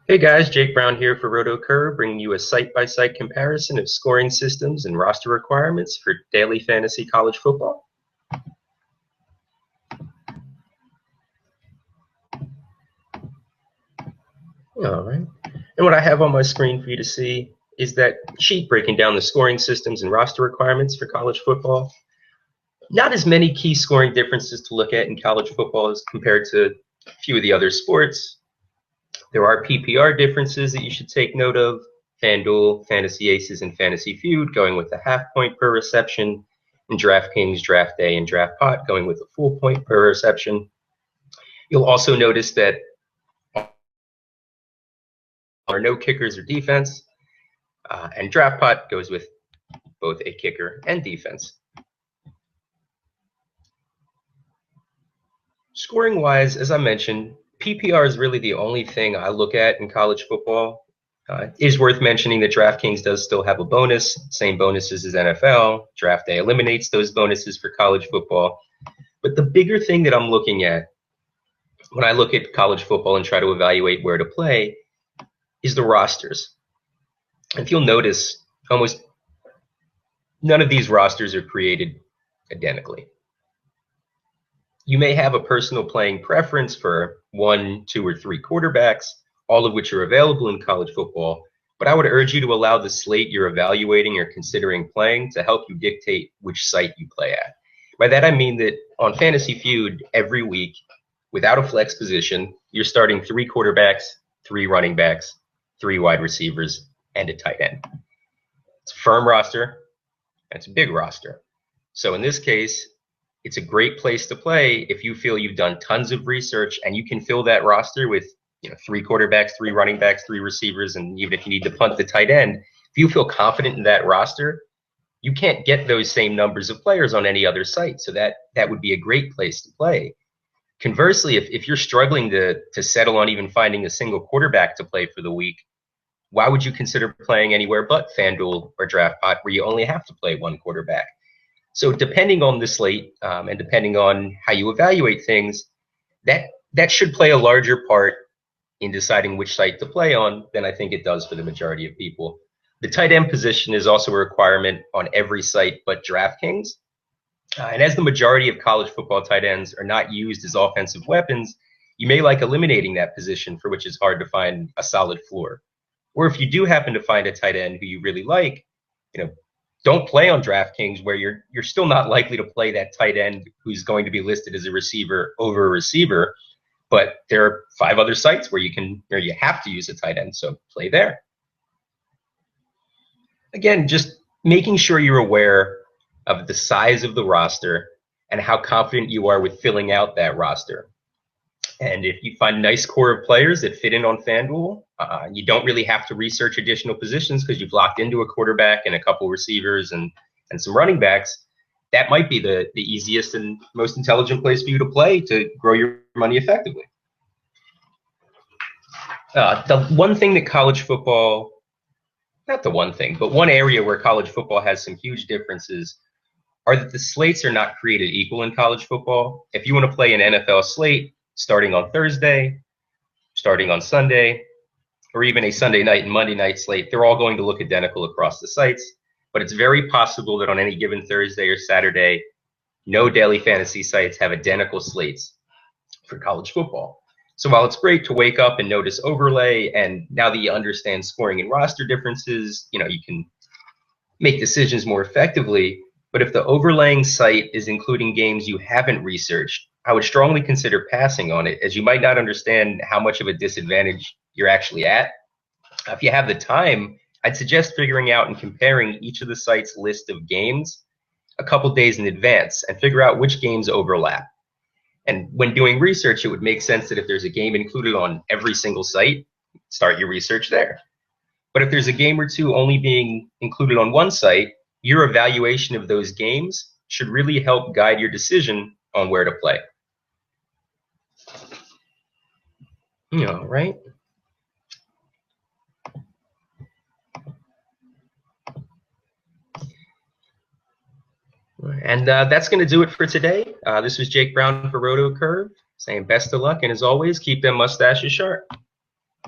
Hey guys, Jake Brown here for RotoCurve, bringing you a site-by-site comparison of scoring systems and roster requirements for daily fantasy college football. All right. And what I have on my screen for you to see is that sheet breaking down the scoring systems and roster requirements for college football. Not as many key scoring differences to look at in college football as compared to a few of the other sports. There are PPR differences that you should take note of. FanDuel, Fantasy Aces, and Fantasy Feud going with a half point per reception, and DraftKings, Draft Day, and Draft Pot going with a full point per reception. You'll also notice that there are no kickers or defense, and Draft Pot goes with both a kicker and defense. Scoring-wise, as I mentioned, PPR is really the only thing I look at in college football. It is worth mentioning that DraftKings does still have a bonus, same bonuses as NFL. Draft Day eliminates those bonuses for college football. But the bigger thing that I'm looking at when I look at college football and try to evaluate where to play is the rosters. If you'll notice, almost none of these rosters are created identically. You may have a personal playing preference for 1, 2, or 3 quarterbacks, all of which are available in college football, but I would urge you to allow the slate you're evaluating or considering playing to help you dictate which site you play at. By that I mean that on Fantasy Feud, every week, without a flex position, you're starting 3 quarterbacks, 3 running backs, 3 wide receivers, and a tight end. It's a firm roster, and it's a big roster. So in this case, it's a great place to play if you feel you've done tons of research and you can fill that roster with 3 quarterbacks, 3 running backs, 3 receivers, and even if you need to punt the tight end, if you feel confident in that roster, you can't get those same numbers of players on any other site. So that would be a great place to play. Conversely, if you're struggling to settle on even finding a single quarterback to play for the week, why would you consider playing anywhere but FanDuel or DraftPot where you only have to play 1 quarterback? So depending on the slate and depending on how you evaluate things, that should play a larger part in deciding which site to play on than I think it does for the majority of people. The tight end position is also a requirement on every site but DraftKings. And as the majority of college football tight ends are not used as offensive weapons, you may like eliminating that position for which it's hard to find a solid floor. Or if you do happen to find a tight end who you really like, don't play on DraftKings where you're still not likely to play that tight end who's going to be listed as a receiver over a receiver. But there are 5 other sites where you have to use a tight end, so play there. Again, just making sure you're aware of the size of the roster and how confident you are with filling out that roster. And if you find a nice core of players that fit in on FanDuel, you don't really have to research additional positions because you've locked into a quarterback and a couple receivers and some running backs. That might be the easiest and most intelligent place for you to play to grow your money effectively. The one thing that college football, not the one thing, but one area where college football has some huge differences are that the slates are not created equal in college football. If you want to play an NFL slate starting on Thursday, starting on Sunday, or even a Sunday night and Monday night slate, they're all going to look identical across the sites. But it's very possible that on any given Thursday or Saturday, no daily fantasy sites have identical slates for college football. So while it's great to wake up and notice overlay, and now that you understand scoring and roster differences, you can make decisions more effectively. But if the overlaying site is including games you haven't researched, I would strongly consider passing on it, as you might not understand how much of a disadvantage you're actually at. If you have the time, I'd suggest figuring out and comparing each of the site's list of games a couple days in advance and figure out which games overlap. And when doing research, it would make sense that if there's a game included on every single site, start your research there. But if there's a game or two only being included on one site, your evaluation of those games should really help guide your decision on where to play. All right. And that's going to do it for today. This was Jake Brown for RotoCurve, saying best of luck, and as always, keep them mustaches sharp.